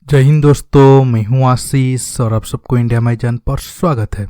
जय हिंद दोस्तों, मैं हूं आशीष और आप सबको इंडिया माई जान पर स्वागत है।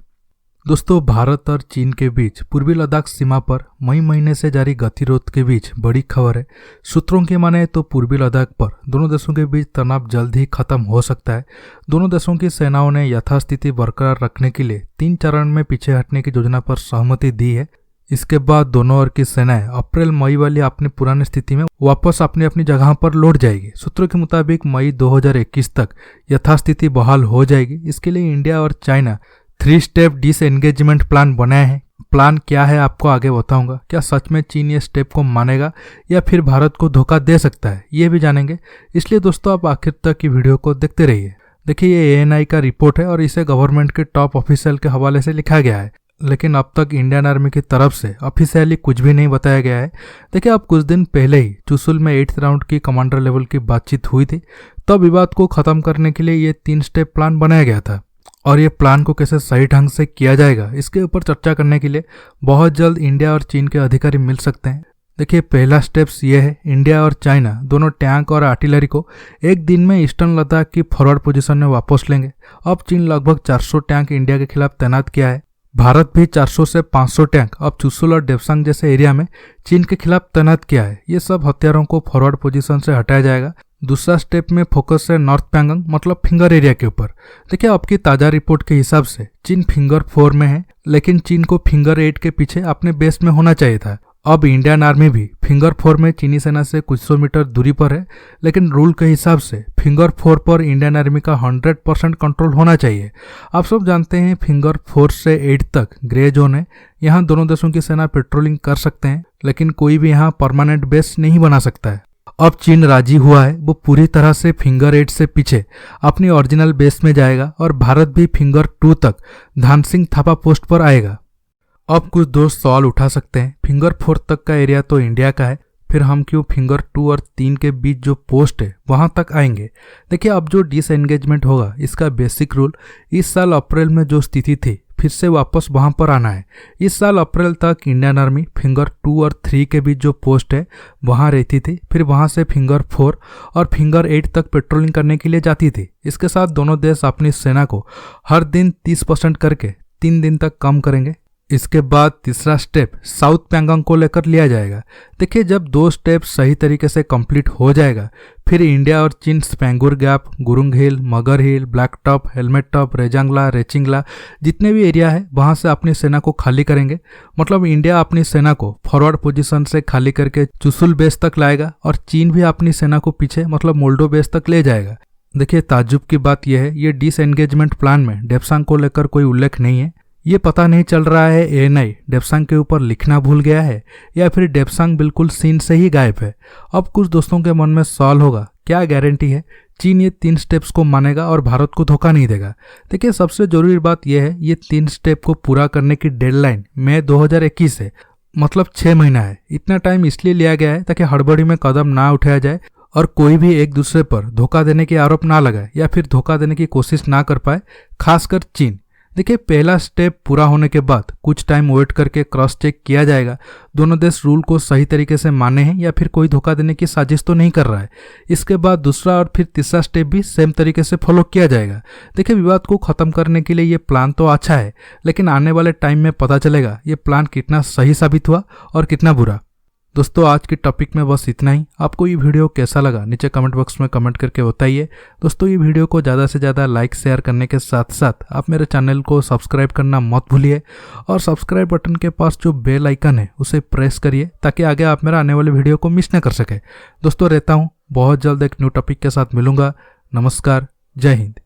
दोस्तों, भारत और चीन के बीच पूर्वी लद्दाख सीमा पर मई महीने से जारी गतिरोध के बीच बड़ी खबर है। सूत्रों की माने तो पूर्वी लद्दाख पर दोनों देशों के बीच तनाव जल्द ही खत्म हो सकता है। दोनों देशों की सेनाओं ने यथास्थिति बरकरार रखने के लिए 3 चरण में पीछे हटने की योजना पर सहमति दी है। इसके बाद दोनों ओर की सेनाएं अप्रैल मई वाली अपनी पुरानी स्थिति में वापस अपनी अपनी जगह पर लौट जाएगी। सूत्रों के मुताबिक मई 2021 तक यथास्थिति बहाल हो जाएगी। इसके लिए इंडिया और चाइना 3 स्टेप डिसएंगेजमेंट प्लान बनाए हैं। प्लान क्या है आपको आगे बताऊंगा। क्या सच में चीन ये स्टेप को मानेगा या फिर भारत को धोखा दे सकता है, ये भी जानेंगे। इसलिए दोस्तों आप आखिर तक की वीडियो को देखते रहिए। देखिए, ये ANI का रिपोर्ट है और इसे गवर्नमेंट के टॉप ऑफिशियल के हवाले से लिखा गया है, लेकिन अब तक इंडियन आर्मी की तरफ से ऑफिशियली कुछ भी नहीं बताया गया है। देखिए, अब कुछ दिन पहले ही चुशुल में 8th राउंड की कमांडर लेवल की बातचीत हुई थी। तब विवाद को खत्म करने के लिए ये 3 स्टेप प्लान बनाया गया था और ये प्लान को कैसे सही ढंग से किया जाएगा इसके ऊपर चर्चा करने के लिए बहुत जल्द इंडिया और चीन के अधिकारी मिल सकते हैं। देखिए, पहला स्टेप्स ये है, इंडिया और चाइना दोनों टैंक और आर्टिलरी को एक दिन में ईस्टर्न लद्दाख की फॉरवर्ड पोजीशन में वापस लेंगे। अब चीन लगभग 400 टैंक इंडिया के खिलाफ तैनात किया है। भारत भी 400 से 500 टैंक अब चुशुल और डेप्सांग जैसे एरिया में चीन के खिलाफ तैनात किया है। ये सब हथियारों को फॉरवर्ड पोजीशन से हटाया जाएगा। दूसरा स्टेप में फोकस है नॉर्थ पैंगोंग मतलब फिंगर एरिया के ऊपर। देखिए, आपकी ताजा रिपोर्ट के हिसाब से चीन फिंगर 4 में है, लेकिन चीन को फिंगर 8 के पीछे अपने बेस में होना चाहिए था। अब इंडियन आर्मी भी फिंगर 4 में चीनी सेना से कुछ 100 मीटर दूरी पर है, लेकिन रूल के हिसाब से फिंगर 4 पर इंडियन आर्मी का 100% कंट्रोल होना चाहिए। आप सब जानते हैं फिंगर 4 से 8 तक ग्रे जोन है। यहाँ दोनों देशों की सेना पेट्रोलिंग कर सकते हैं, लेकिन कोई भी यहाँ परमानेंट बेस नहीं बना सकता है। अब चीन राजी हुआ है, वो पूरी तरह से फिंगर 8 से पीछे अपनी ओरिजिनल बेस में जाएगा और भारत भी फिंगर 2 तक धानसिंग थापा पोस्ट पर आएगा। अब कुछ दोस्त सवाल उठा सकते हैं, फिंगर 4 तक का एरिया तो इंडिया का है, फिर हम क्यों फिंगर 2 और 3 के बीच जो पोस्ट है वहां तक आएंगे। देखिए, अब जो डिसएंगेजमेंट होगा इसका बेसिक रूल इस साल अप्रैल में जो स्थिति थी फिर से वापस वहां पर आना है। इस साल अप्रैल तक इंडियन आर्मी फिंगर 2 और 3 के बीच जो पोस्ट है वहां रहती थी, फिर वहां से फिंगर 4 और फिंगर 8 तक पेट्रोलिंग करने के लिए जाती थी। इसके साथ दोनों देश अपनी सेना को हर दिन 30% करके 3 दिन तक कम करेंगे। इसके बाद तीसरा स्टेप साउथ पैंगोंग को लेकर लिया जाएगा। देखिए, जब 2 स्टेप सही तरीके से कंप्लीट हो जाएगा फिर इंडिया और चीन स्पेंगुर gap, Gurung hill, Magar hill, black top, helmet top, Rezangla, Rechinla जितने भी एरिया है वहां से अपनी सेना को खाली करेंगे। मतलब इंडिया अपनी सेना को फॉरवर्ड पोजीशन से खाली करके चुशुल बेस तक लाएगा और चीन भी अपनी सेना को पीछे मतलब मोल्डो बेस तक ले जाएगा। देखिए, ताज्जुब की बात यह है, ये डिसएंगेजमेंट प्लान में डेप्सांग को लेकर कोई उल्लेख नहीं है। ये पता नहीं चल रहा है ANI डेप्सांग के ऊपर लिखना भूल गया है या फिर डेप्सांग बिल्कुल सीन से ही गायब है। अब कुछ दोस्तों के मन में सवाल होगा, क्या गारंटी है चीन ये 3 स्टेप्स को मानेगा और भारत को धोखा नहीं देगा। देखिए, सबसे जरूरी बात यह है, ये 3 स्टेप को पूरा करने की डेडलाइन मई 2021 है, मतलब 6 महीना है। इतना टाइम इसलिए लिया गया है ताकि हड़बड़ी में कदम ना उठाया जाए और कोई भी एक दूसरे पर धोखा देने के आरोप ना लगाए या फिर धोखा देने की कोशिश ना कर पाए, खासकर चीन। देखिए, पहला स्टेप पूरा होने के बाद कुछ टाइम वेट करके क्रॉस चेक किया जाएगा दोनों देश रूल को सही तरीके से माने हैं या फिर कोई धोखा देने की साजिश तो नहीं कर रहा है। इसके बाद दूसरा और फिर तीसरा स्टेप भी सेम तरीके से फॉलो किया जाएगा। देखिए, विवाद को खत्म करने के लिए ये प्लान तो अच्छा है, लेकिन आने वाले टाइम में पता चलेगा ये प्लान कितना सही साबित हुआ और कितना बुरा। दोस्तों, आज के टॉपिक में बस इतना ही। आपको ये वीडियो कैसा लगा नीचे कमेंट बॉक्स में कमेंट करके बताइए। दोस्तों, ये वीडियो को ज़्यादा से ज़्यादा लाइक शेयर करने के साथ साथ आप मेरे चैनल को सब्सक्राइब करना मत भूलिए और सब्सक्राइब बटन के पास जो बेल आइकन है उसे प्रेस करिए ताकि आगे आप मेरा आने वाले वीडियो को मिस न कर सके। दोस्तों, रहता हूँ, बहुत जल्द एक न्यू टॉपिक के साथ मिलूंगा। नमस्कार, जय हिंद।